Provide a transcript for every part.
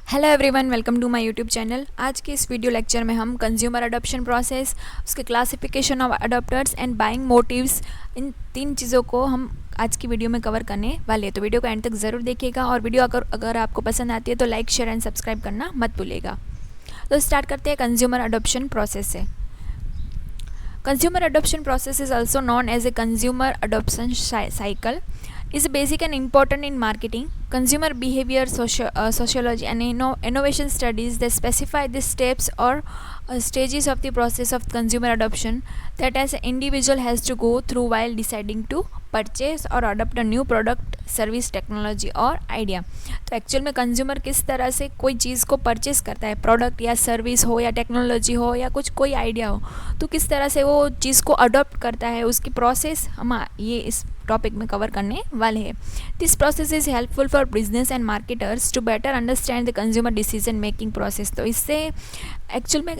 Hello everyone, welcome to my YouTube channel. आज के इस वीडियो लेक्चर में हम कंज्यूमर अडॉप्शन प्रोसेस, उसके classification of adopters and buying motives, इन तीन चीज़ों को हम आज की वीडियो में कवर करने वाले हैं। तो वीडियो को एंड तक ज़रूर देखिएगा और वीडियो अगर आपको पसंद आती है तो लाइक, शेयर एंड सब्सक्राइब करना मत भूलिएगा। तो स्टार्ट करते हैं कंज्यूमर अडॉप्शन प्रोसेस से। Consumer adoption process is also known as a consumer adoption cycle is basic and important in marketing, consumer behavior, sociology and innovation studies that specify the steps or stages of the process of consumer adoption that as an individual has to go through while deciding to purchase और adopt a new product, service, technology और idea. तो actual में consumer किस तरह से कोई चीज़ को purchase करता है, प्रोडक्ट या सर्विस हो या टेक्नोलॉजी हो या कोई आइडिया हो, तो किस तरह से वो चीज़ को अडोप्ट करता है, उसकी प्रोसेस हम ये इस टॉपिक में कवर करने वाले हैं। This process is helpful for business and marketers to better understand the consumer decision making process. तो इससे एक्चुअल में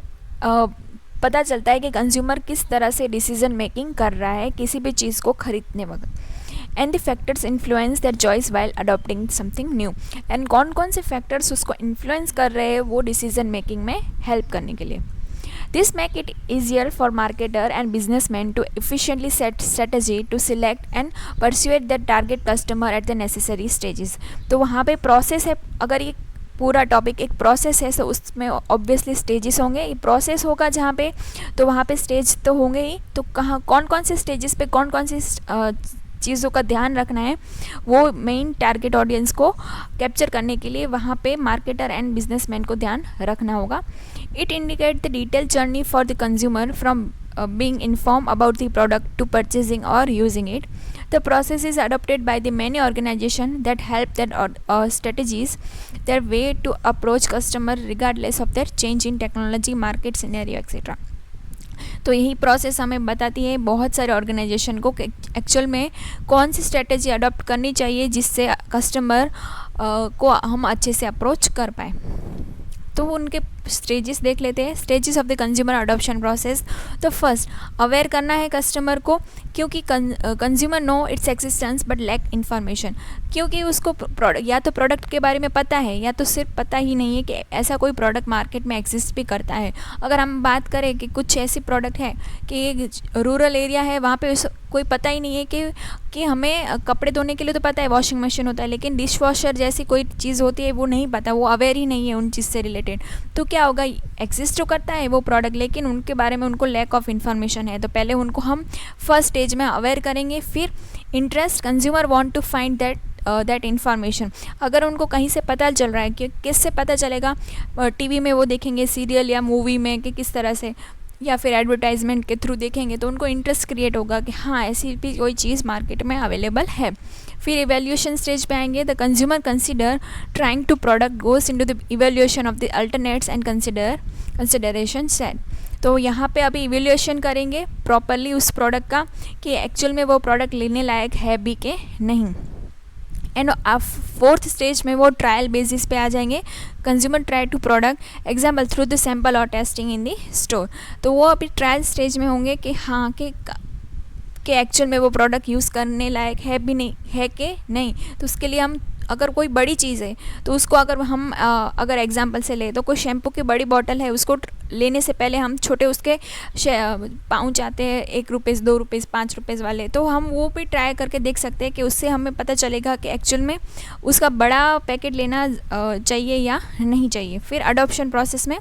पता चलता है कि कंज्यूमर किस तरह से डिसीजन मेकिंग कर रहा है किसी भी चीज़ को खरीदने वक्त। And the factors influence their choice while adopting something new. And कौन कौन से फैक्टर्स उसको इन्फ्लुएंस कर रहे हैं वो डिसीजन मेकिंग में हेल्प करने के लिए। This make it easier for marketer and businessman to efficiently set strategy to select and persuade the target customer at the necessary stages. तो वहाँ पे प्रोसेस है, अगर ये पूरा टॉपिक एक प्रोसेस है तो उसमें ऑब्वियसली स्टेजेस होंगे। ये प्रोसेस होगा जहाँ पे, तो वहाँ पे स्टेज तो होंगे ही। तो कहाँ कौन कौन से स्टेजेस पे कौन कौन सी चीज़ों का ध्यान रखना है, वो मेन टारगेट ऑडियंस को कैप्चर करने के लिए वहाँ पे मार्केटर एंड बिजनेसमैन को ध्यान रखना होगा। It indicate the detail journey for the consumer from being informed about the product to purchasing or using it. The process is adopted by the many organizations that help that strategies their way to approach customer regardless of their change in technology, market scenario etc. तो यही process हमें बताती है बहुत सारे organisation को कि actual में कौन सी स्ट्रेटेजी अडॉप्ट करनी चाहिए जिससे कस्टमर को हम अच्छे से अप्रोच कर पाए। तो उनके स्टेजेस देख लेते हैं। Stages of the consumer adoption process. तो फर्स्ट, अवेयर करना है कस्टमर को, क्योंकि consumer know its existence but lack information. क्योंकि उसको प्रोडक्ट या तो प्रोडक्ट के बारे में पता है या तो सिर्फ पता ही नहीं है कि ऐसा कोई प्रोडक्ट मार्केट में एग्जिस्ट भी करता है। अगर हम बात करें कि कुछ ऐसी प्रोडक्ट है कि रूरल एरिया है, वहाँ पे कोई पता ही नहीं है कि हमें कपड़े धोने के लिए तो पता है वॉशिंग मशीन होता है, लेकिन डिश वॉशर जैसी कोई चीज़ होती है वो नहीं पता, वो अवेयर ही नहीं है उन चीज़ से रिलेटेड। तो क्या होगा, एग्जिस्ट तो करता है वो प्रोडक्ट लेकिन उनके बारे में उनको लैक ऑफ इन्फॉर्मेशन है। तो पहले उनको हम फर्स्ट स्टेज में अवेयर करेंगे। फिर interest, consumer want to find that information. अगर उनको कहीं से पता चल रहा है कि किससे पता चलेगा, टीवी में वो देखेंगे सीरियल या मूवी में कि किस तरह से, या फिर एडवर्टाइजमेंट के थ्रू देखेंगे, तो उनको इंटरेस्ट क्रिएट होगा कि हाँ ऐसी भी कोई चीज़ मार्केट में अवेलेबल है। फिर इवेल्यूशन स्टेज पे आएंगे। The consumer consider trying to product goes into the evaluation of the alternates and consideration set. तो यहाँ पे अभी इवेल्यूशन करेंगे प्रॉपरली उस प्रोडक्ट का कि एक्चुअल में वो प्रोडक्ट लेने लायक है भी कि नहीं। एंड फोर्थ स्टेज में वो ट्रायल बेसिस पे आ जाएंगे। Consumer try to product example through the sample और टेस्टिंग इन दी स्टोर। तो वो अभी ट्रायल स्टेज में होंगे कि हाँ कि एक्चुअल में वो प्रोडक्ट यूज़ करने लायक है भी नहीं है कि नहीं। तो उसके लिए हम, अगर कोई बड़ी चीज़ है तो उसको अगर हम अगर एग्जांपल से ले, तो कोई शैम्पू की बड़ी बॉटल है, उसको लेने से पहले हम छोटे उसके पाउच आते हैं, 1 रुपये, 2 रुपये, 5 रुपये वाले, तो हम वो भी ट्राई करके देख सकते हैं कि उससे हमें पता चलेगा कि एक्चुअल में उसका बड़ा पैकेट लेना चाहिए या नहीं चाहिए। फिर अडॉप्शन प्रोसेस में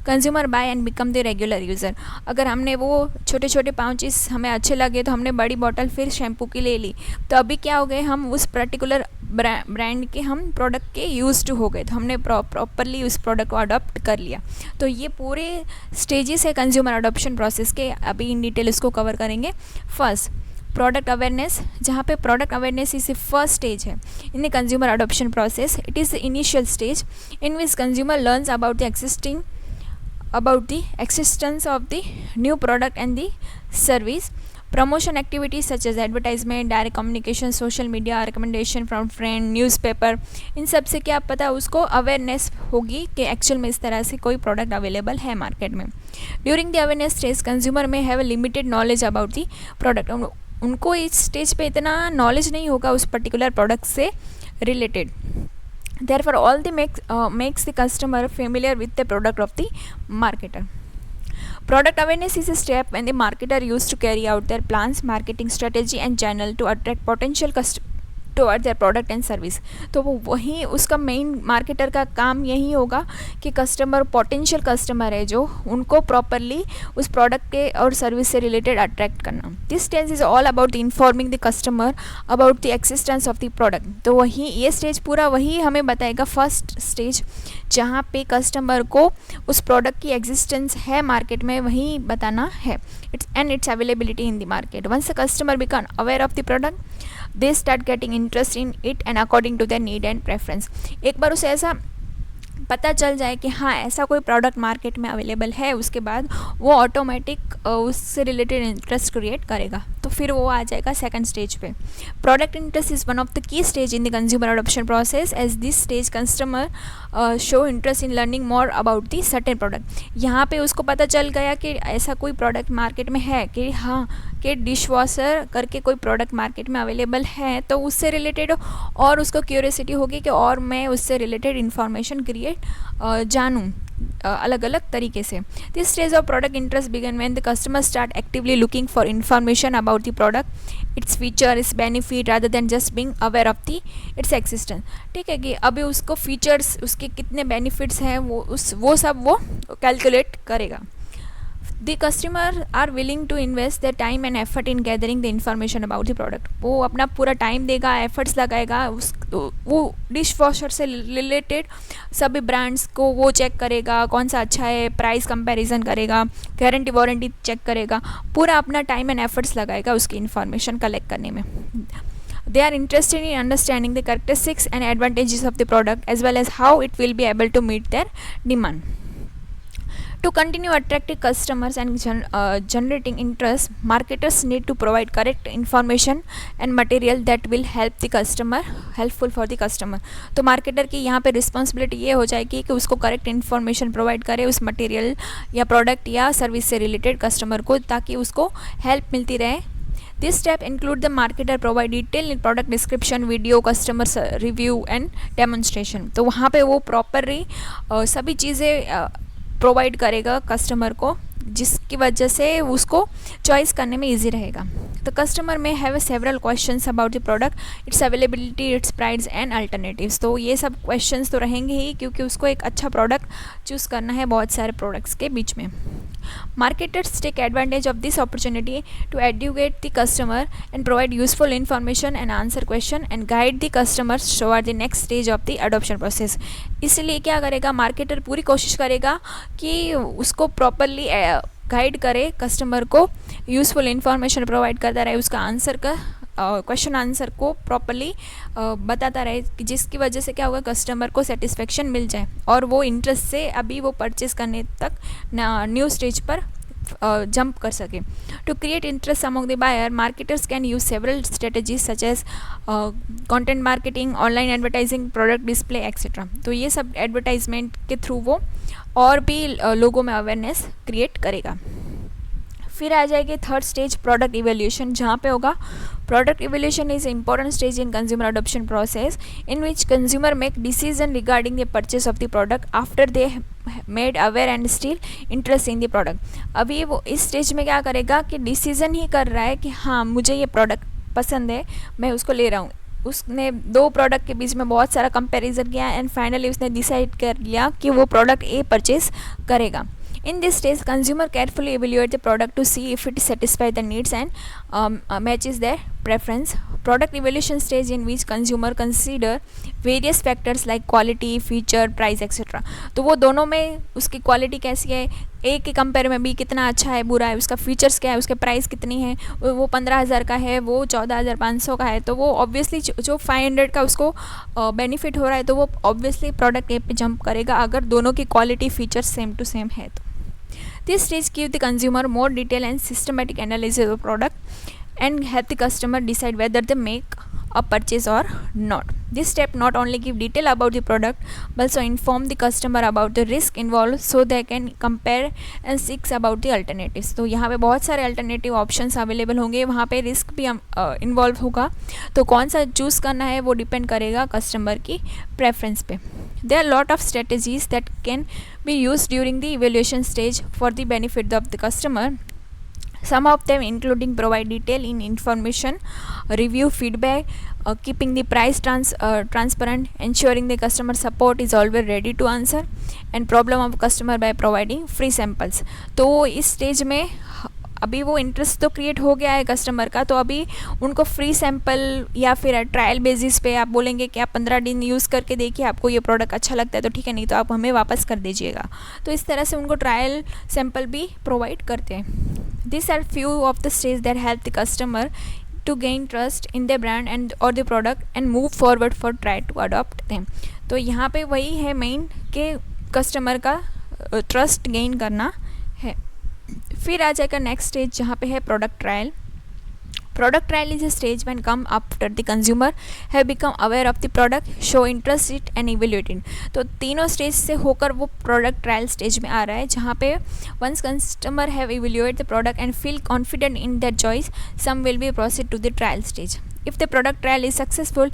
consumer buy and become the regular user. अगर हमने वो छोटे छोटे पाउचेस हमें अच्छे लगे तो हमने बड़ी बॉटल फिर शैम्पू की ले ली, तो अभी क्या हो गए, हम उस पर्टिकुलर ब्रांड के हम प्रोडक्ट के यूज टू हो गए, तो हमने प्रॉपरली उस प्रोडक्ट को अडॉप्ट कर लिया। तो ये पूरे स्टेजेस है कंज्यूमर अडॉप्शन प्रोसेस के, अभी इन डिटेल इसको कवर करेंगे। First, product awareness. जहाँ पे product awareness is the first stage है in the consumer adoption process. It is the initial stage in which consumer learns about the existence of the new product and the service. Promotion activities such as advertisement, direct communication, social media, recommendation from friend, newspaper, इन सब से क्या पता उसको awareness होगी कि actual में इस तरह से कोई प्रोडक्ट अवेलेबल है मार्केट में। During the awareness stage consumer में have limited knowledge about the product. उनको इस स्टेज पे इतना नॉलेज नहीं होगा उस पर्टिकुलर प्रोडक्ट से related. Therefore, all the makes the customer familiar with the product of the marketer. Product awareness is a step when the marketer used to carry out their plans, marketing strategy and channel to attract potential customers towards their product and service. तो वो वही उसका main marketer का काम यही होगा कि customer, potential customer है जो, उनको प्रॉपरली उस प्रोडक्ट के और सर्विस से रिलेटेड अट्रैक्ट करना. This stage is all about informing the customer about the existence of the product. तो वही ये स्टेज पूरा वही हमें बताएगा, फर्स्ट स्टेज जहाँ पे कस्टमर को उस प्रोडक्ट की एग्जिस्टेंस है मार्केट में वही बताना है. Its availability in the market. Once the customer become aware of the product, they start getting interest in it and according to their need and preference. एक बार उसे ऐसा पता चल जाए कि हाँ ऐसा कोई प्रोडक्ट मार्केट में अवेलेबल है, उसके बाद वो ऑटोमेटिक उससे रिलेटेड इंटरेस्ट क्रिएट करेगा. तो फिर वो आ जाएगा सेकंड स्टेज पे. Product interest is one of the key stage in the consumer adoption process. As this stage customer show interest in learning more about the certain product. यहाँ पे उसको पता चल गया कि ऐसा कोई प्रोडक्ट मार्केट में है, कि हाँ कि डिश वॉशर करके कोई प्रोडक्ट मार्केट में अवेलेबल है, तो उससे रिलेटेड और उसको क्यूरियोसिटी होगी कि और मैं उससे रिलेटेड इन्फॉर्मेशन क्रिएट जानूँ अलग अलग तरीके से. This stage of product interest begin when the customer start actively looking for information about the product, its feature, its benefit, rather than just being aware of the its existence. ठीक है कि अभी उसको फीचर्स, उसके कितने benefits हैं वो सब वो कैलकुलेट करेगा. The customer are willing to invest their time and effort in gathering the information about the product. वो अपना पूरा टाइम देगा, एफर्ट्स लगाएगा, वो डिश वॉशर से रिलेटेड सभी ब्रांड्स को वो चेक करेगा, कौन सा अच्छा है, प्राइस कंपैरिजन करेगा, गारंटी वारंटी चेक करेगा, पूरा अपना टाइम एंड एफर्ट्स लगाएगा उसकी इन्फॉर्मेशन कलेक्ट करने में. They are interested in understanding the characteristics and advantages of the product as well as how it will be able to meet their demand. To continue attracting customers and generating interest, marketers need to provide correct information and material that will helpful for the customer. तो marketer की यहाँ पे responsibility ये हो जाएगी कि उसको correct information provide करे उस मटेरियल या प्रोडक्ट या सर्विस से रिलेटेड कस्टमर को, ताकि उसको हेल्प मिलती रहे. This step include the marketer provide detailed product description, video, customer review and demonstration. तो वहाँ पे वो प्रॉपरली सभी चीज़ें प्रोवाइड करेगा कस्टमर को, जिसकी वजह से उसको चॉइस करने में इजी रहेगा. द कस्टमर में have several questions about the product, it's availability, it's price and alternatives. तो ये सब क्वेश्चंस तो रहेंगे ही, क्योंकि उसको एक अच्छा प्रोडक्ट चूज़ करना है बहुत सारे प्रोडक्ट्स के बीच में. Marketers take advantage of this opportunity to educate the customer and provide useful information and answer question and guide the customers toward the next stage of the adoption process. इसलिए क्या करेगा marketer, पूरी कोशिश करेगा कि उसको प्रॉपरली गाइड करे, customer को यूज़फुल इन्फॉर्मेशन प्रोवाइड करता रहे, उसका आंसर का क्वेश्चन आंसर को प्रॉपरली बताता रहे, कि जिसकी वजह से क्या होगा, कस्टमर को सेटिस्फेक्शन मिल जाए और वो इंटरेस्ट से अभी वो परचेज़ करने तक न्यू स्टेज पर जंप कर सके. To create interest among the buyer, marketers can use several strategies such as content marketing, online advertising, product display etcetera. तो ये सब एडवर्टाइजमेंट के थ्रू वो और भी लोगों में अवेयरनेस क्रिएट करेगा. फिर आ जाएगी थर्ड स्टेज, प्रोडक्ट इवेल्यूशन, जहाँ पे होगा product evaluation is important stage in consumer adoption process in which consumer make decision regarding the purchase of the product after they made aware and still interest in the product. अभी वो इस stage में क्या करेगा कि decision ही कर रहा है कि हाँ मुझे ये प्रोडक्ट पसंद है, मैं उसको ले रहा हूँ. उसने दो प्रोडक्ट के बीच में बहुत सारा कंपैरिजन किया एंड फाइनली उसने डिसाइड कर लिया कि वो प्रोडक्ट ए परचेज करेगा. In this stage, consumer carefully evaluate the product to see if it satisfies the needs and matches their preference. Product evaluation stage in which consumer consider various factors like quality, feature, price, etc. तो वो दोनों में उसकी quality कैसी है, ए के compare में B कितना अच्छा है, बुरा है, उसका फीचर्स क्या है, उसके प्राइस कितनी है, वो 15,000 का है, वो 14,500 का है, तो वो ऑब्वियसली जो 500 का उसको बेनिफिट हो रहा है, तो वो ऑब्वियसली प्रोडक्ट ए पे जंप करेगा अगर दोनों की quality features same to same है तो. This stage give the consumer more detailed and systematic analysis of the product and help the customer decide whether they make a purchase or not. This step not only give detail about the product but also inform the customer about the risk involved so they can compare and seek about the alternatives. तो यहाँ पे बहुत सारे alternative options available होंगे, वहाँ पे risk भी involve होगा, तो कौन सा चूज़ करना है वो डिपेंड करेगा कस्टमर की प्रेफरेंस पे. There are a lot of strategies that can be used during the evaluation stage for the benefit of the customer. Some of them including provide detail in information, review feedback, keeping the price transparent, ensuring the customer support is always ready to answer, and problem of customer by providing free samples. तो इस stage में अभी वो interest तो create हो गया है customer का, तो अभी उनको फ्री सैम्पल या फिर ट्रायल बेसिस पे आप बोलेंगे कि आप 15 दिन यूज़ करके देखिए, आपको ये प्रोडक्ट अच्छा लगता है तो ठीक है, नहीं तो आप हमें वापस कर दीजिएगा. तो इस तरह से उनको ट्रायल सैम्पल भी प्रोवाइड करते हैं. This are few of the stage that help the customer to gain trust in their brand and or the product and move forward for try to adopt them. तो यहाँ पे वही है main कि customer का trust gain करना है. फिर आ जाएगा नेक्स्ट स्टेज जहाँ पे है product trial. Product trial is a stage when come after the consumer have become aware of the product, show interest it and evaluate it. तो तीनों स्टेज से होकर वो प्रोडक्ट ट्रायल स्टेज में आ रहा है, जहाँ पे once customer have evaluate the product and feel confident in their choice, some will be proceed to the trial stage. If the product trial is successful,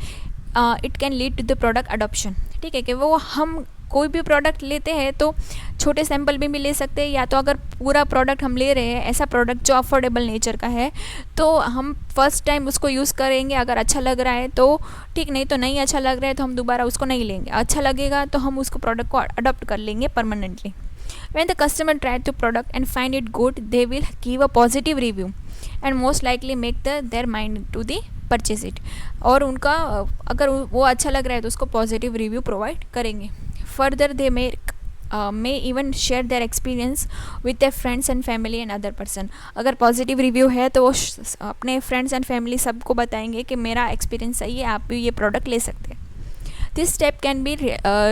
it can lead to the product adoption. ठीक है कि वो हम कोई भी product लेते हैं तो छोटे सैंपल भी ले सकते हैं, या तो अगर पूरा प्रोडक्ट हम ले रहे हैं ऐसा प्रोडक्ट जो अफोर्डेबल नेचर का है तो हम फर्स्ट टाइम उसको यूज़ करेंगे, अगर अच्छा लग रहा है तो ठीक, नहीं तो नहीं अच्छा लग रहा है तो हम दोबारा उसको नहीं लेंगे, अच्छा लगेगा तो हम उसको प्रोडक्ट को अडॉप्ट कर लेंगे permanently. When the customer try the product and find it good, they will give a positive review and most likely make their mind to the purchase it. और उनका अगर वो अच्छा लग रहा है तो उसको पॉजिटिव रिव्यू प्रोवाइड करेंगे. Further, they may even share their experience with their friends and family and other person. अगर पॉजिटिव रिव्यू है तो वो अपने फ्रेंड्स एंड फैमिली सबको बताएंगे कि मेरा एक्सपीरियंस सही है, आप भी ये प्रोडक्ट ले सकते हैं. This step can be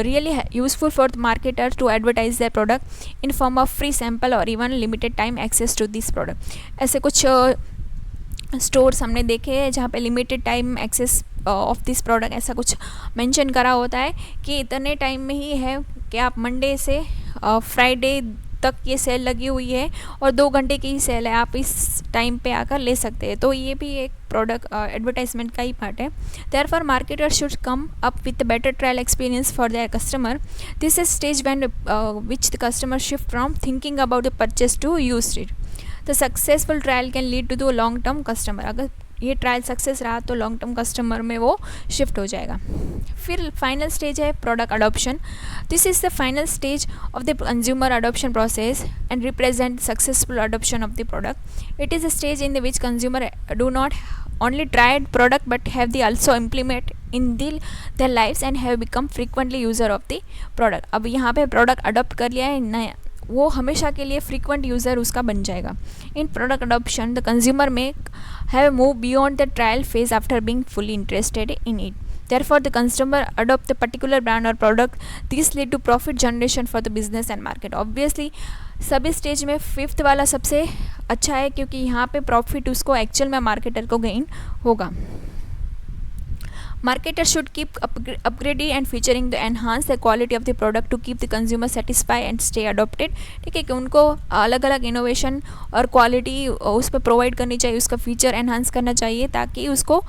really useful for the marketer to advertise their product in form of free sample or even limited time access to this product. ऐसे कुछ स्टोर्स हमने देखे हैं जहाँ पे limited time access of this product ऐसा कुछ mention करा होता है कि इतने टाइम में ही है कि आप मंडे से फ्राइडे तक ये सेल लगी हुई है और 2 घंटे की ही सेल है, आप इस टाइम पे आकर ले सकते हैं. तो ये भी एक प्रोडक्ट एडवर्टाइजमेंट का ही पार्ट है. Therefore marketer should come up with better trial experience for their customer. This is stage when which the customer shift from thinking about the purchase to use it. The successful trial can lead to the long term customer. अगर ये trial success रहा तो long term customer में वो shift हो जाएगा. फिर final stage है product adoption. This is the final stage of the consumer adoption process and represent successful adoption of the product. It is a stage in the which consumer do not only tried product but have the also implement in their lives and have become frequently user of the product. अब यहाँ पे product adopt कर लिया है नया, वो हमेशा के लिए फ्रीक्वेंट यूज़र उसका बन जाएगा. इन प्रोडक्ट अडॉप्शन द कंज्यूमर में have move beyond the trial phase after being fully interested in it. Therefore, the consumer adopt the particular brand or product. This lead to profit generation for the business and market. Obviously, सभी stage में fifth वाला सबसे अच्छा है क्योंकि यहाँ पे profit उसको एक्चुअल में मार्केटर को गेन होगा. Marketer should keep upgrading and featuring to enhance the quality of the product to keep the consumer satisfied and stay adopted. ठीक है कि उनको अलग अलग इनोवेशन और क्वालिटी उस पर प्रोवाइड करनी चाहिए, उसका फीचर एनहांस करना चाहिए ताकि उसको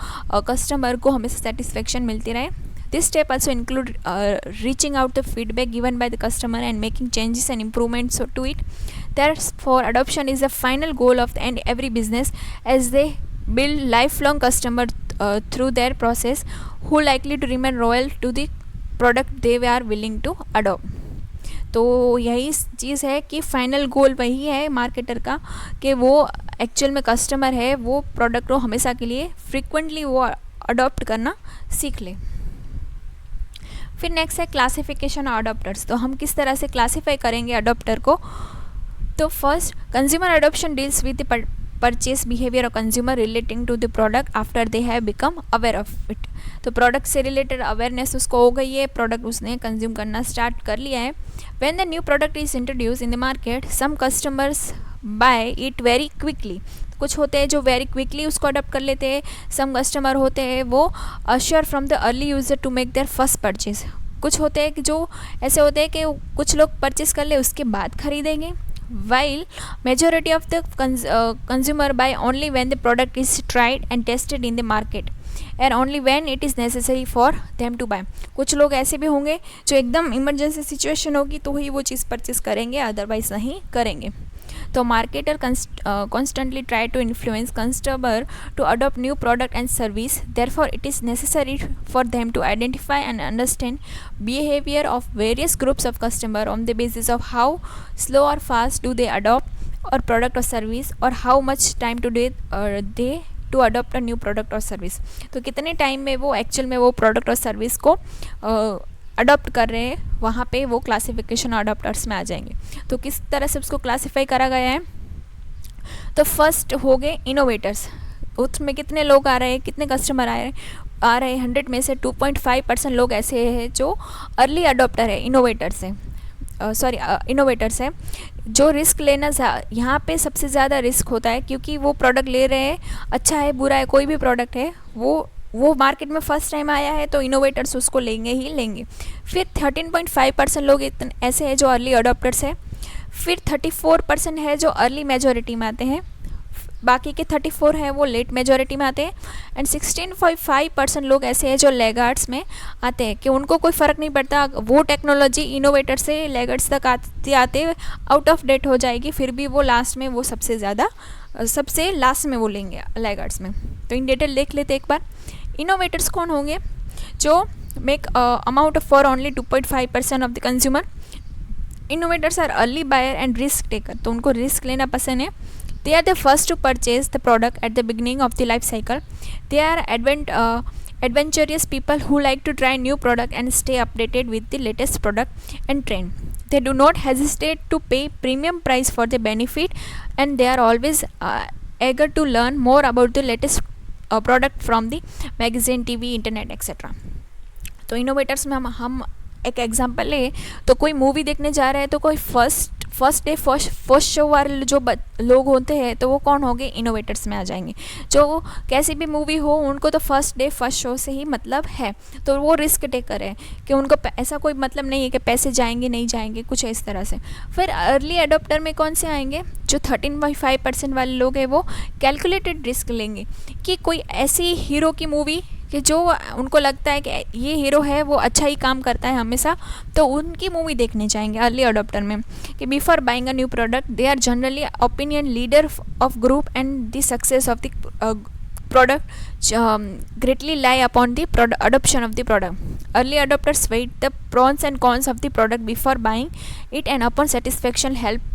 कस्टमर को हमेशा सेटिस्फेक्शन मिलती रहे. This step also include reaching out the feedback given by the customer and making changes and improvements to it. Therefore, adoption is the final goal of every business as they build lifelong customer through their process who likely to remain loyal to the product they are willing to adopt. तो यही चीज़ है कि final goal वही है marketer का कि वो actual में कस्टमर है वो प्रोडक्ट को हमेशा के लिए फ्रीक्वेंटली वो अडॉप्ट करना सीख ले. फिर नेक्स्ट है क्लासिफिकेशन ऑफ अडॉप्टर्स. तो हम किस तरह से क्लासीफाई करेंगे अडॉप्टर को. तो first consumer adoption deals with the purchase behaviour of consumer relating to the product after they have become aware of it. तो प्रोडक्ट से रिलेटेड अवेयरनेस उसको हो गई है, प्रोडक्ट उसने कंज्यूम करना स्टार्ट कर लिया है. When the new product is introduce in the market some customers buy it very quickly. कुछ होते हैं जो वेरी क्विकली उसको अडॉप्ट कर लेते हैं। सम कस्टमर होते हैं वो assure from the early user to make their first purchase. कुछ होते हैं कि जो ऐसे होते हैं कि कुछ लोग परचेज कर ले उसके बाद खरीदेंगे। while majority of the consumer buy only when the product is tried and tested in the market and only when it is necessary for them to buy। कुछ लोग ऐसे भी होंगे जो एकदम इमरजेंसी सिचुएशन होगी तो ही वो चीज़ परचेज करेंगे, अदरवाइज नहीं करेंगे। तो marketer constantly try to influence consumer to adopt new product and service, therefore it is necessary for them to identify and understand behavior of various groups of customer on the basis of how slow or fast do they adopt or product or service or how much time to they to adopt a new product और service. तो कितने time में वो actual में वो product और service को adopt कर रहे हैं, वहाँ पे वो क्लासिफिकेशन अडॉप्टर्स में आ जाएंगे। तो किस तरह से उसको क्लासीफाई करा गया है, तो फर्स्ट हो गए इनोवेटर्स। उसमें कितने लोग आ रहे हैं, कितने कस्टमर आ रहे हैं 100 में से 2.5% लोग ऐसे हैं जो अर्ली अडॉप्टर है, इनोवेटर्स हैं, इनोवेटर्स हैं। जो रिस्क लेना यहाँ पे सबसे ज़्यादा रिस्क होता है, क्योंकि वो प्रोडक्ट ले रहे हैं, अच्छा है बुरा है कोई भी प्रोडक्ट है, वो मार्केट में फर्स्ट टाइम आया है तो इनोवेटर्स उसको लेंगे ही लेंगे। फिर 13.5% लोग इतने ऐसे हैं जो अर्ली अडॉप्टर्स हैं। फिर 34% है जो अर्ली मेजॉरिटी में आते हैं, बाकी के 34 हैं वो लेट मेजॉरिटी में आते हैं। एंड 16.5% लोग ऐसे हैं जो लेगार्ड्स में आते हैं, कि उनको कोई फ़र्क नहीं पड़ता, वो टेक्नोलॉजी इनोवेटर से लेगार्ड्स तक आते आते आउट ऑफ डेट हो जाएगी, फिर भी वो लास्ट में वो सबसे लास्ट में वो लेंगे लेगार्ड्स में। तो इन डिटेल देख लेते एक बार। इनोवेटर्स कौन होंगे, जो make amount for only 2.5% of the consumer. Innovators are early buyer and risk taker, तो उनको रिस्क लेना पसंद है। They are the first to purchase the product at the beginning of the life cycle. They are adventurous people who like to try new product and stay updated with the latest product and trend. They do not hesitate to pay premium price for the benefit, and they are always eager to learn more about the latest product from the magazine, TV, internet, etc. तो innovators में हम एक example ले, तो कोई movie देखने जा रहे हैं तो कोई फर्स्ट शो वाले जो लोग होते हैं तो वो कौन होंगे, इनोवेटर्स में आ जाएंगे। जो कैसी भी मूवी हो उनको तो फर्स्ट शो से ही मतलब है, तो वो रिस्क टेकर है कि उनको ऐसा कोई मतलब नहीं है कि पैसे जाएंगे नहीं जाएंगे, कुछ इस तरह से। फिर अर्ली अडॉप्टर में कौन से आएंगे, जो 13.5% वाले लोग हैं वो कैलकुलेटेड रिस्क लेंगे, कि कोई ऐसी हीरो की मूवी कि जो उनको लगता है कि ये हीरो है वो अच्छा ही काम करता है हमेशा, तो उनकी मूवी देखने जाएंगे अर्ली अडॉप्टर में। कि before buying a new product they are generally opinion leader of group and the success of the product greatly lie upon the adoption of the product. Early adopters weigh the pros and cons of the product before buying it, and upon satisfaction help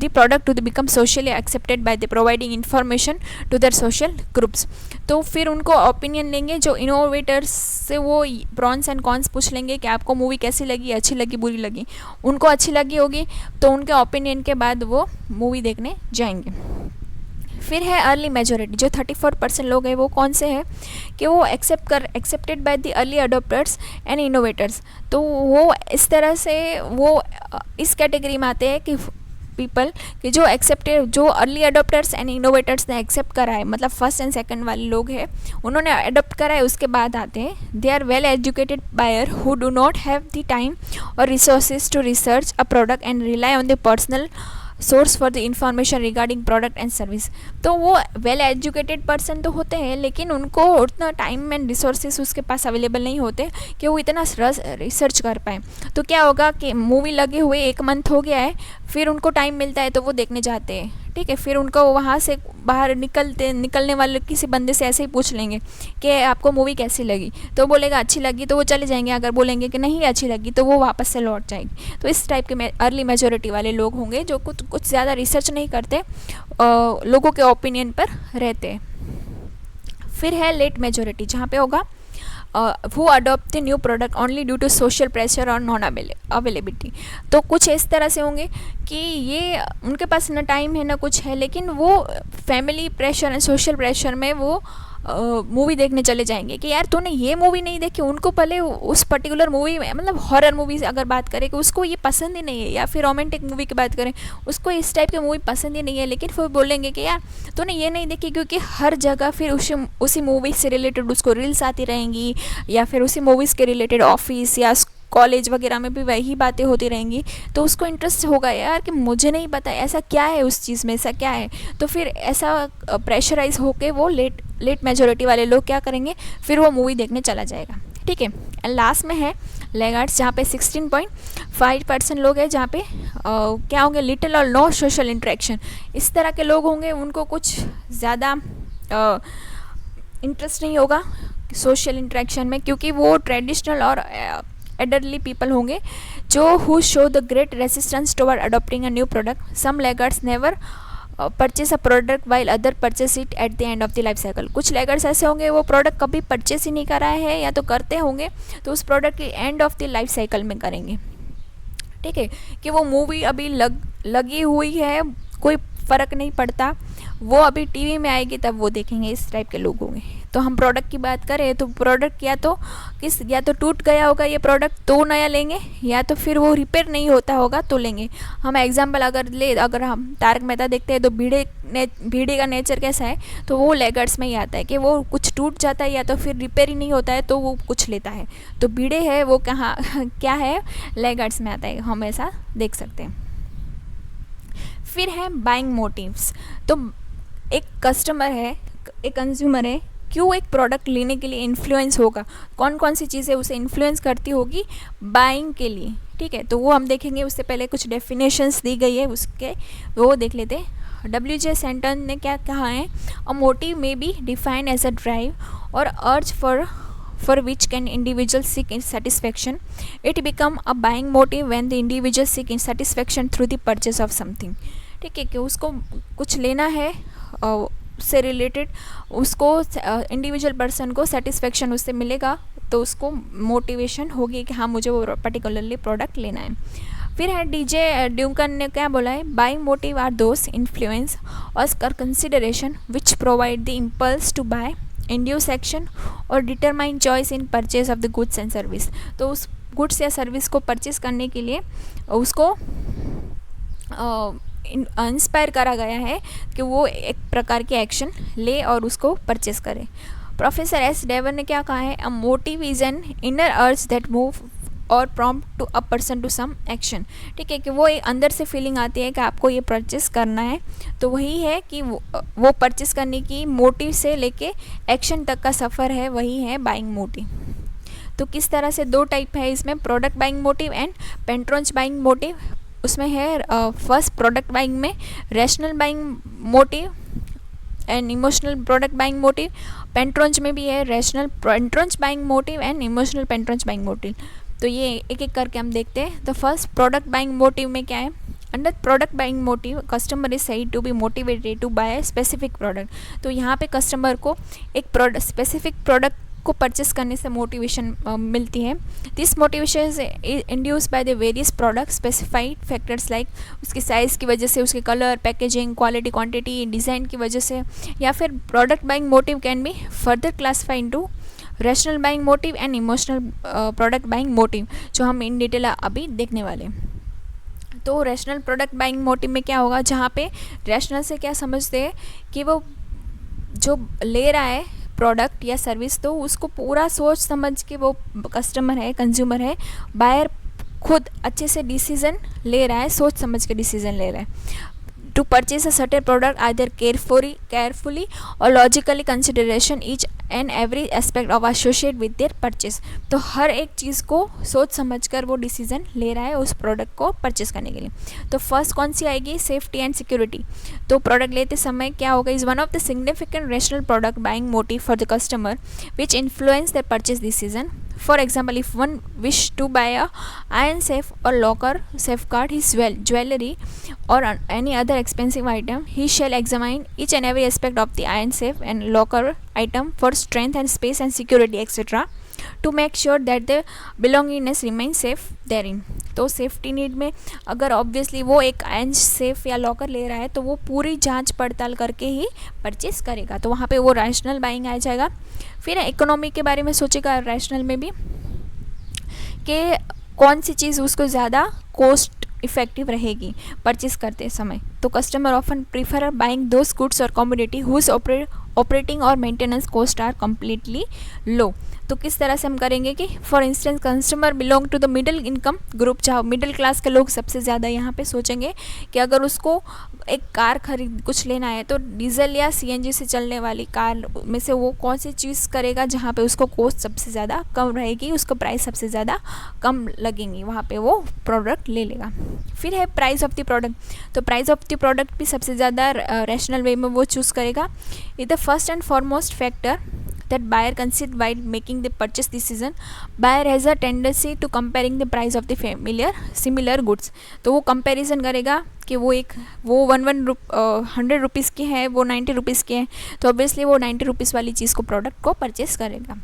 the product to become socially accepted by the providing information to their social groups. तो फिर उनको opinion लेंगे, जो innovators से वो prawns and cons पूछ लेंगे कि आपको मूवी कैसी लगी, अच्छी लगी बुरी लगी। उनको अच्छी लगी होगी तो उनके ओपिनियन के बाद वो मूवी देखने जाएंगे। फिर है अर्ली मेजॉरिटी, जो 34% लोग हैं वो कौन से हैं, कि वो accepted by the early adopters and innovators. तो वो इस तरह से वो इस कैटेगरी में आते हैं कि पीपल कि जो अर्ली अडॉप्टर्स एंड इनोवेटर्स ने एक्सेप्ट करा है, मतलब फर्स्ट एंड सेकंड वाले लोग हैं उन्होंने अडॉप्ट करा है, उसके बाद आते हैं। They are well educated buyer who do not have the time और resources to research a product and rely on the personal source for the information regarding product and service. तो वो वेल एजुकेटेड पर्सन तो होते हैं, लेकिन उनको उतना time and resources उसके पास अवेलेबल नहीं होते कि वो इतना रिसर्च कर पाए। तो क्या होगा कि मूवी लगे हुए 1 मंथ हो गया है, फिर उनको टाइम मिलता है तो वो देखने जाते हैं, ठीक है। फिर उनको वहाँ से बाहर निकलने वाले किसी बंदे से ऐसे ही पूछ लेंगे कि आपको मूवी कैसी लगी, तो बोलेगा अच्छी लगी तो वो चले जाएंगे, अगर बोलेंगे कि नहीं अच्छी लगी तो वो वापस से लौट जाएगी। तो इस टाइप के अर्ली मेजॉरिटी वाले लोग होंगे जो कुछ ज़्यादा रिसर्च नहीं करते, लोगों के ओपिनियन पर रहते। फिर है लेट मेजॉरिटी, जहाँ पे होगा who adopt the new product only due to social pressure और नॉन अवेलेबिलिटी। तो कुछ इस तरह से होंगे कि ये उनके पास ना टाइम है ना कुछ है, लेकिन वो family pressure and social pressure में वो मूवी देखने चले जाएंगे कि यार तूने ये मूवी नहीं देखी, उनको पहले उस पर्टिकुलर मूवी में, मतलब हॉरर मूवी अगर बात करें कि उसको ये पसंद ही नहीं है, या फिर रोमांटिक मूवी की बात करें उसको इस टाइप की मूवी पसंद ही नहीं है, लेकिन फिर बोलेंगे कि यार तूने ये नहीं देखी, क्योंकि हर जगह फिर उसी मूवी से रिलेटेड उसको रील्स आती रहेंगी, या फिर उसी मूवीज़ के रिलेटेड ऑफिस या कॉलेज वगैरह में भी वही बातें होती रहेंगी, तो उसको इंटरेस्ट होगा यार कि मुझे नहीं पता ऐसा क्या है, उस चीज़ में ऐसा क्या है। तो फिर ऐसा प्रेशराइज होके वो लेट मेजोरिटी वाले लोग क्या करेंगे, फिर वो मूवी देखने चला जाएगा। ठीक है। एंड लास्ट में है लैगार्ड्स, जहाँ पे 16.5% लोग हैं, जहाँ पे क्या होंगे, लिटिल और नो सोशल इंटरेक्शन। इस तरह के लोग होंगे, उनको कुछ ज़्यादा इंटरेस्ट नहीं होगा सोशल इंटरेक्शन में, क्योंकि वो ट्रेडिशनल और elderly people होंगे जो who show the great resistance toward adopting a new product. Some laggards never purchase a product while other purchase it at the end of the life cycle. कुछ लैगर्स ऐसे होंगे वो प्रोडक्ट कभी purchase ही नहीं करा है, या तो करते होंगे तो उस प्रोडक्ट के end of the life cycle में करेंगे। ठीक है, कि वो मूवी अभी लगी हुई है, कोई फ़र्क नहीं पड़ता, वो अभी टीवी में आएगी तब वो देखेंगे, इस टाइप के लोग होंगे। तो हम प्रोडक्ट की बात करें तो प्रोडक्ट या तो टूट गया होगा ये प्रोडक्ट तो नया लेंगे, या तो फिर वो रिपेयर नहीं होता होगा तो लेंगे। हम एग्जांपल अगर हम तारक मेहता देखते हैं तो भीड़े का नेचर कैसा है, तो वो लैगर्ड्स में ही आता है कि वो कुछ टूट जाता है या तो फिर रिपेयर ही नहीं होता है तो वो कुछ लेता है। तो भीड़े है वो कहाँ क्या है, लैगर्ड्स में आता है, हम ऐसा देख सकते हैं। फिर है बाइंग मोटिव्स। तो एक कस्टमर है, एक कंज्यूमर है, क्यों एक प्रोडक्ट लेने के लिए इन्फ्लुएंस होगा, कौन कौन सी चीज़ें उसे इन्फ्लुएंस करती होगी बाइंग के लिए। ठीक है, तो वो हम देखेंगे। उससे पहले कुछ डेफिनेशंस दी गई है उसके, वो देख लेते हैं। WJ सेंटन ने क्या कहा है, a motive may be defined as a drive और urge for which can individual seek satisfaction. It become a buying motive when the individual seek satisfaction through the purchase of something. ठीक है, कि उसको कुछ लेना है उससे रिलेटेड, उसको इंडिविजुअल पर्सन को सेटिस्फेक्शन उससे मिलेगा तो उसको मोटिवेशन होगी कि हाँ मुझे वो पर्टिकुलरली प्रोडक्ट लेना है। फिर है DJ ड्यूकन ने क्या बोला है, buying motive are those influence और consideration which provide the impulse to buy, induce action और determine choice in purchase of the goods and service. तो उस गुड्स या सर्विस को परचेज करने के लिए उसको इंस्पायर करा गया है कि वो एक प्रकार के एक्शन ले और उसको परचेज करे। Professor S. डेवर ने क्या कहा है, a motive is an inner urge that move और prompt to a person to some action. ठीक है, कि वो एक अंदर से फीलिंग आती है कि आपको ये परचेस करना है, तो वही है कि वो परचेस करने की मोटिव से लेके एक्शन तक का सफ़र है, वही है बाइंग मोटिव। तो किस तरह से दो टाइप है इसमें, product buying motive and patrons buying motive. उसमें है फर्स्ट प्रोडक्ट बाइंग में rational buying motive and emotional product buying motive. Patrons में भी है rational patrons buying motive and emotional patrons buying motive. तो ये एक एक करके हम देखते हैं। तो फर्स्ट प्रोडक्ट बाइंग मोटिव में क्या है, under product buying motive customer is said to be motivated to buy specific product. तो यहाँ पे कस्टमर को एक स्पेसिफिक प्रोडक्ट को परचेस करने से मोटिवेशन मिलती है। This motivation is induce by the various product specified factors like उसकी साइज़ की वजह से, उसके colour, packaging, quality, quantity, design की वजह से, या फिर product buying motive can be further classify into rational buying motive and emotional product buying motive, जो हम इन डिटेल अभी देखने वाले हैं। तो रैशनल प्रोडक्ट बाइंग मोटिव में क्या होगा, जहाँ पे रैशनल से क्या समझते हैं कि वो जो ले रहा है प्रोडक्ट या सर्विस, तो उसको पूरा सोच समझ के वो कस्टमर है, कंज्यूमर है, बायर खुद अच्छे से डिसीज़न ले रहा है, सोच समझ के डिसीज़न ले रहा है। To purchase a certain product either carefully और logically consideration each and every aspect of associate with their purchase. तो हर एक चीज़ को सोच समझकर वो डिसीज़न ले रहा है उस प्रोडक्ट को परचेज करने के लिए। तो फर्स्ट कौन सी आएगी, सेफ्टी एंड सिक्योरिटी। तो प्रोडक्ट लेते समय क्या होगा, is one of the significant rational product buying motive for the customer which influence their purchase decision. For example, if one wish to buy a iron safe or locker safeguard his jewelry or any other expensive item, he shall examine each and every aspect of the iron safe and locker item for strength and space and security etc. to make sure that the belongingness remains safe therein. तो safety need में अगर obviously वो एक iron safe या locker ले रहा है तो वो पूरी जांच पड़ताल करके ही परचेस करेगा, तो वहाँ पे वो रैशनल बाइंग आ जाएगा। फिर इकोनॉमी के बारे में सोचेगा रैशनल में भी कि कौन सी चीज़ उसको ज़्यादा कॉस्ट इफेक्टिव रहेगी परचेस करते समय। तो customer often prefer buying those goods और कमोडिटी हुज ऑपरेटिंग और maintenance cost are completely low. तो किस तरह से हम करेंगे कि for instance customer belong to the middle income group, जहाँ मिडिल क्लास के लोग सबसे ज़्यादा यहाँ पे सोचेंगे कि अगर उसको एक कार खरीद कुछ लेना है तो डीजल या सीएनजी से चलने वाली कार में से वो कौन सी चीज़ करेगा जहाँ पे उसको कॉस्ट सबसे ज़्यादा कम रहेगी, उसको प्राइस सबसे ज़्यादा कम लगेंगी, वहाँ पे वो प्रोडक्ट ले लेगा। फिर है प्राइस ऑफ द प्रोडक्ट, तो प्राइस ऑफ द प्रोडक्ट भी सबसे ज़्यादा रैशनल वे में वो चूज़ करेगा। Is the first and foremost factor that buyer consider while making the purchase decision. Buyer has a tendency to comparing the price of the similar goods. तो वो comparison करेगा कि वो 100 रुपीज़ की है, वो 90 रुपीज़ की है, तो ऑब्वियसली वो 90 रुपीज़ वाली चीज़ को प्रोडक्ट को परचेस करेगा।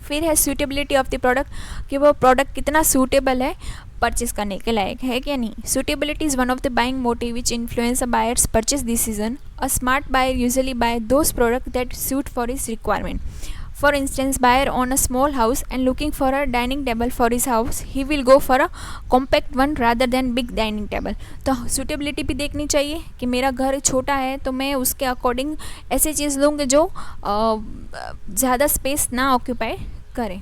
फिर है सूटेबिलिटी ऑफ द प्रोडक्ट, कि वो प्रोडक्ट कितना सूटेबल है, परचेस करने के लायक है क्या नहीं। Suitability is one of the buying motive which influence a buyer's purchase decision. A smart buyer usually buy those product that suit for his requirement. For instance, buyer on a small house and looking for a dining table for his house, he will go for a compact one rather than big dining table. तो suitability भी देखनी चाहिए कि मेरा घर छोटा है तो मैं उसके अकॉर्डिंग ऐसी चीज़ लूँगी जो ज़्यादा स्पेस ना ऑक्यूपाई करे।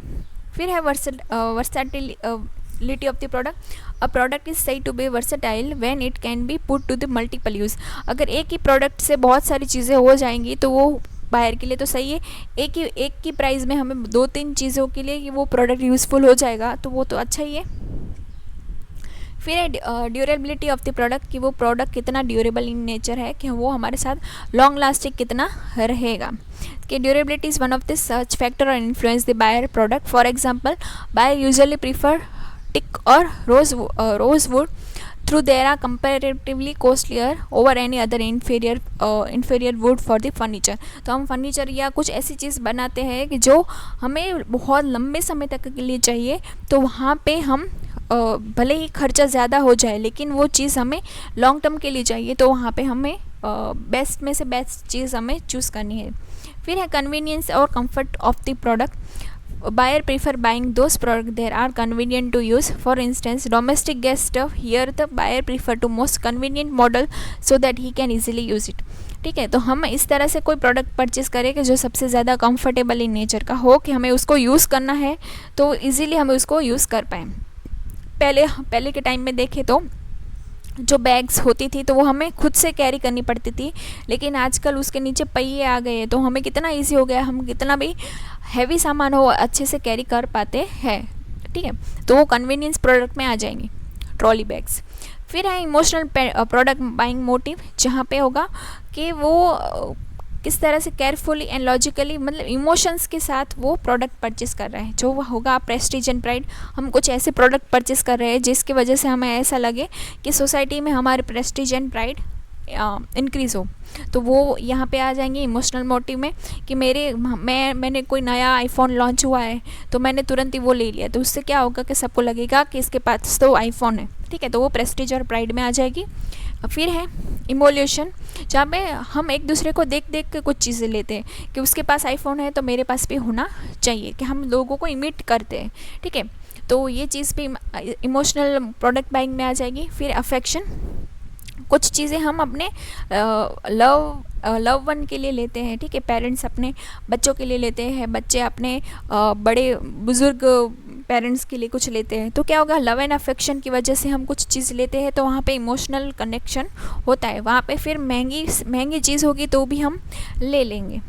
फिर है versatility of the product. A product is said to be versatile when it can be put to the multiple use. अगर एक ही प्रोडक्ट से बहुत सारी चीज़ें हो जाएंगी तो वो बायर के लिए तो सही है, एक की प्राइस में हमें 2-3 चीज़ों के लिए कि वो प्रोडक्ट यूज़फुल हो जाएगा तो वो तो अच्छा ही है। फिर है ड्यूरेबिलिटी ऑफ द प्रोडक्ट, कि वो प्रोडक्ट कितना ड्यूरेबल इन नेचर है, कि वो हमारे साथ लॉन्ग लास्टिंग कितना रहेगा। कि durability is one of the such factor और influence the buyer product. For example, buyer usually prefer teak और rosewood through they are comparatively costlier over any other inferior wood for the furniture। तो हम furniture या कुछ ऐसी चीज़ बनाते हैं कि जो हमें बहुत लंबे समय तक के लिए चाहिए, तो वहाँ पे हम भले ही खर्चा ज़्यादा हो जाए लेकिन वो चीज़ हमें लॉन्ग टर्म के लिए चाहिए, तो वहाँ पे हमें बेस्ट में से बेस्ट चीज़ हमें चूज़ करनी है। फिर है कन्वीनियंस और comfort of the product. Buyer prefer buying those products that are convenient to use. For instance, domestic gas stove. Here the buyer prefer to most convenient model so that he can easily use it. ठीक है, तो हम इस तरह से कोई product purchase करें कि जो सबसे ज़्यादा कंफर्टेबल इन नेचर का हो, कि हमें उसको यूज़ करना है तो इजीली हम उसको यूज़ कर पाएँ। पहले के टाइम में देखें तो जो बैग्स होती थी तो वो हमें खुद से कैरी करनी पड़ती थी, लेकिन आजकल उसके नीचे पहिए आ गए तो हमें कितना इजी हो गया, हम कितना भी हैवी सामान हो अच्छे से कैरी कर पाते हैं। ठीक है, तो वो कन्वीनियंस प्रोडक्ट में आ जाएंगे ट्रॉली बैग्स। फिर है इमोशनल प्रोडक्ट बाइंग मोटिव, जहाँ पे होगा कि वो किस तरह से केयरफुली एंड लॉजिकली, मतलब इमोशंस के साथ वो प्रोडक्ट परचेस कर रहे हैं। जो होगा प्रेस्टीज एंड प्राइड, हम कुछ ऐसे प्रोडक्ट परचेस कर रहे हैं जिसकी वजह से हमें ऐसा लगे कि सोसाइटी में हमारे प्रेस्टीज एंड प्राइड इंक्रीज़ हो, तो वो यहाँ पे आ जाएंगे इमोशनल मोटिव में। कि मैंने कोई नया आईफोन लॉन्च हुआ है तो मैंने तुरंत ही वो ले लिया, तो उससे क्या होगा कि सबको लगेगा कि इसके पास तो आईफोन है। ठीक है, तो वो प्रेस्टीज और प्राइड में आ जाएगी। फिर है इमोल्यूशन, जहाँ पे हम एक दूसरे को देख के कुछ चीज़ें लेते हैं कि उसके पास आईफोन है तो मेरे पास भी होना चाहिए, कि हम लोगों को इमिट करते हैं। ठीक है, तो ये चीज़ भी इमोशनल प्रोडक्ट बाइंग में आ जाएगी। फिर अफेक्शन, कुछ चीज़ें हम अपने लव वन के लिए लेते हैं। ठीक है, पेरेंट्स अपने बच्चों के लिए लेते हैं, बच्चे अपने बड़े बुज़ुर्ग पेरेंट्स के लिए कुछ लेते हैं, तो क्या होगा, लव एंड अफेक्शन की वजह से हम कुछ चीज़ लेते हैं तो वहाँ पे इमोशनल कनेक्शन होता है, वहाँ पे फिर महंगी चीज़ होगी तो भी हम ले लेंगे।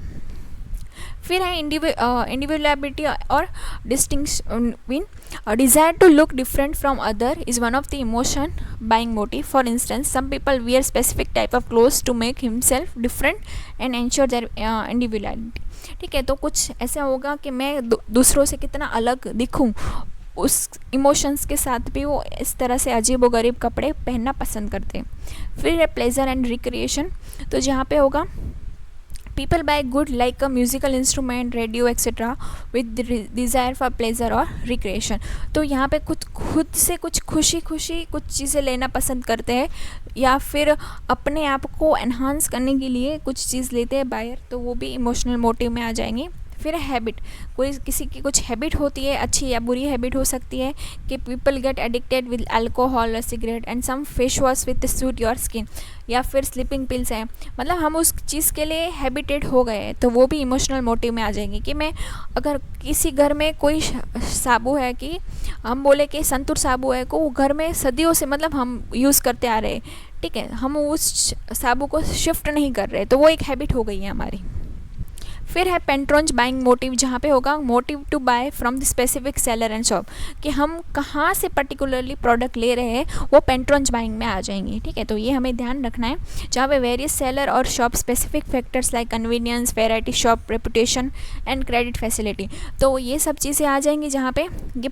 फिर है इंडिविजुअलिटी और distinction. Desire to look different from other is one of the emotion buying motive. For instance, some people wear specific type of clothes to make himself different and ensure their individuality. ठीक है, तो कुछ ऐसा होगा कि मैं दूसरों से कितना अलग दिखूं, उस इमोशंस के साथ भी वो इस तरह से अजीबोगरीब कपड़े पहनना पसंद करते हैं। फिर है प्लेजर एंड रिक्रिएशन, तो जहाँ पे होगा People buy good like a musical instrument, radio, etc. with desire for pleasure or recreation. तो यहाँ पे खुद से कुछ खुशी कुछ चीज़ें लेना पसंद करते हैं या फिर अपने आप को एनहांस करने के लिए कुछ चीज़ लेते हैं बायर, तो वो भी इमोशनल मोटिव में आ जाएंगे. फिर हैबिट, कोई किसी की कुछ हैबिट होती है, अच्छी या बुरी हैबिट हो सकती है कि people get addicted with alcohol और cigarette and some face wash with suit your skin, या फिर स्लीपिंग पिल्स हैं, मतलब हम उस चीज़ के लिए हैबिटेड हो गए हैं, तो वो भी इमोशनल मोटिव में आ जाएंगे. कि मैं अगर किसी घर में कोई साबु है, कि हम बोले कि संतूर साबु है को वो घर में सदियों से मतलब हम यूज़ करते आ रहे हैं, ठीक है, हम उस साबु को शिफ्ट नहीं कर रहे, तो वो एक हैबिट हो गई है हमारी. फिर है पेट्रॉन्ज बाइंग मोटिव, जहाँ पे होगा motive to buy from the specific seller and shop, कि हम कहाँ से पर्टिकुलरली प्रोडक्ट ले रहे हैं, वो पेट्रॉन्ज बाइंग में आ जाएंगे. ठीक है, तो ये हमें ध्यान रखना है. जहाँ पे वेरियस सेलर और shop specific factors like convenience, variety, shop reputation and credit facility, तो ये सब चीज़ें आ जाएंगी. जहाँ पे ये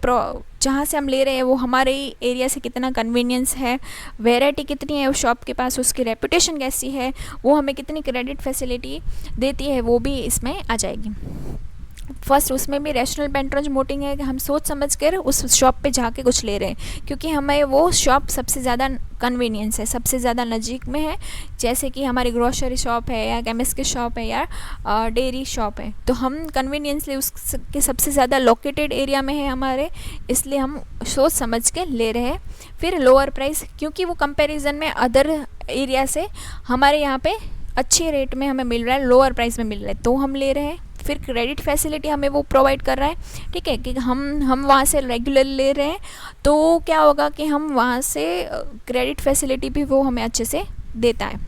जहाँ से हम ले रहे हैं वो हमारे एरिया से कितना कन्वीनियंस है, वैरायटी कितनी है उस शॉप के पास, उसकी रेपुटेशन कैसी है, वो हमें कितनी क्रेडिट फैसिलिटी देती है, वो भी इसमें आ जाएगी. फर्स्ट उसमें भी रैशनल पेट्रॉन्ज मोटिव है कि हम सोच समझ कर उस शॉप पे जाके कुछ ले रहे हैं, क्योंकि हमें वो शॉप सबसे ज़्यादा कन्वीनियंस है, सबसे ज़्यादा नज़दीक में है. जैसे कि हमारी ग्रोसरी शॉप है या केमिस्ट की शॉप है या डेयरी शॉप है, तो हम कन्वीनियंसली उसके सबसे ज़्यादा लोकेटेड एरिया में है हमारे, इसलिए हम सोच समझ के ले रहे हैं. फिर लोअर प्राइस, क्योंकि वो कंपैरिजन में अदर एरिया से हमारे यहाँ पे अच्छे रेट में हमें मिल रहा है, लोअर प्राइस में मिल रहा है, तो हम ले रहे हैं. फिर क्रेडिट फैसिलिटी हमें वो प्रोवाइड कर रहा है, ठीक है, कि हम वहाँ से रेगुलर ले रहे हैं, तो क्या होगा कि हम वहाँ से क्रेडिट फैसिलिटी भी वो हमें अच्छे से देता है.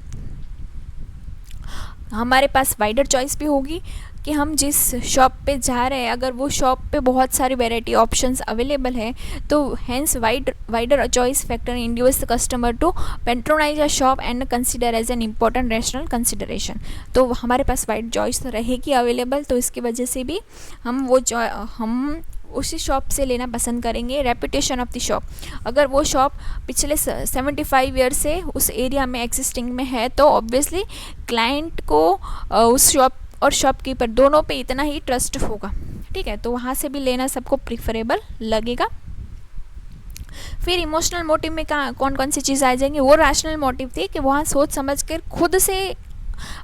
हमारे पास वाइडर चॉइस भी होगी कि हम जिस शॉप पे जा रहे हैं, अगर वो शॉप पे बहुत सारी वैरायटी ऑप्शंस अवेलेबल है, तो hence wider choice factor induce the customer to patronise a shop and consider as an important rational consideration. तो हमारे पास वाइड चॉइस रहेगी अवेलेबल, तो इसकी वजह से भी हम उसी शॉप से लेना पसंद करेंगे. रेपुटेशन ऑफ द शॉप, अगर वो शॉप पिछले 75 ईयर से उस एरिया में एग्जिस्टिंग में है, तो ऑब्वियसली क्लाइंट को उस शॉप और शॉपकीपर दोनों पे इतना ही ट्रस्ट होगा. ठीक है, तो वहाँ से भी लेना सबको प्रिफरेबल लगेगा. फिर इमोशनल मोटिव में कौन कौन सी चीज़ आ जाएंगी. वो रैशनल मोटिव थी कि वहाँ सोच समझ कर खुद से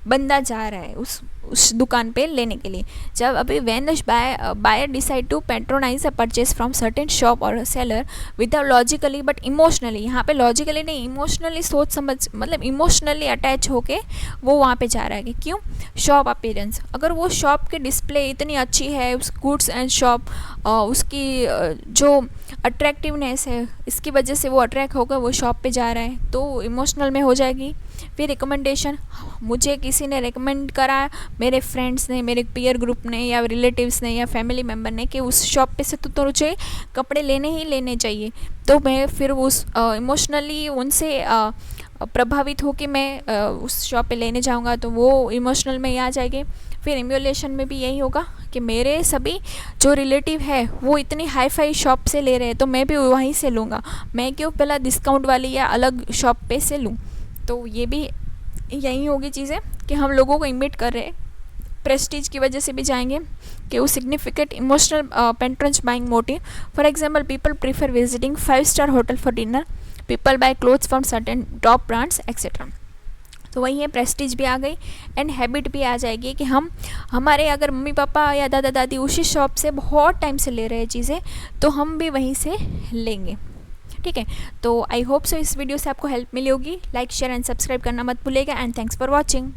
बंदा जा रहा है उस दुकान पे लेने के लिए. जब अभी when the buyer decide to patronise a purchase from certain shop और seller without logically but emotionally, यहाँ पे लॉजिकली नहीं, इमोशनली सोच समझ, मतलब इमोशनली अटैच होके वो वहाँ पे जा रहा है. कि क्यों? शॉप अपीयरेंस, अगर वो शॉप की डिस्प्ले इतनी अच्छी है, उस गुड्स एंड शॉप उसकी जो अट्रैक्टिवनेस है, इसकी वजह से वो अट्रैक्ट होकर वो शॉप पे जा रहा है, तो इमोशनल में हो जाएगी. फिर रिकमेंडेशन, मुझे किसी ने रिकमेंड करा, मेरे फ्रेंड्स ने, मेरे पीयर ग्रुप ने या रिलेटिव्स ने या फैमिली मेम्बर ने, कि उस शॉप पे से तो मुझे कपड़े लेने चाहिए, तो मैं फिर उस इमोशनली उनसे प्रभावित हो कि मैं उस शॉप पे लेने जाऊंगा, तो वो इमोशनल में ही आ जाएगी. फिर इम्यूलेशन में भी यही होगा कि मेरे सभी जो रिलेटिव है वो इतनी हाई फाई शॉप से ले रहे हैं, तो मैं भी वहीं से लूँगा, मैं क्यों पहला डिस्काउंट वाली या अलग शॉप पे से लूँ. तो ये भी यही होगी चीज़ें कि हम लोगों को इमिट कर रहे हैं. प्रेस्टीज की वजह से भी जाएंगे कि वो significant emotional patronage buying motive. For example, people prefer visiting 5-star hotel for dinner, people buy clothes from certain top brands etcetera. तो वही है, प्रेस्टीज भी आ गई एंड हैबिट भी आ जाएगी कि हमारे अगर मम्मी पापा या दादा दादी उसी शॉप से बहुत टाइम से ले रहे हैं चीज़ें, तो हम भी वहीं से लेंगे. ठीक है, तो आई होप सो इस वीडियो से आपको हेल्प मिली होगी. लाइक, शेयर एंड सब्सक्राइब करना मत भूलिएगा. And thanks for watching.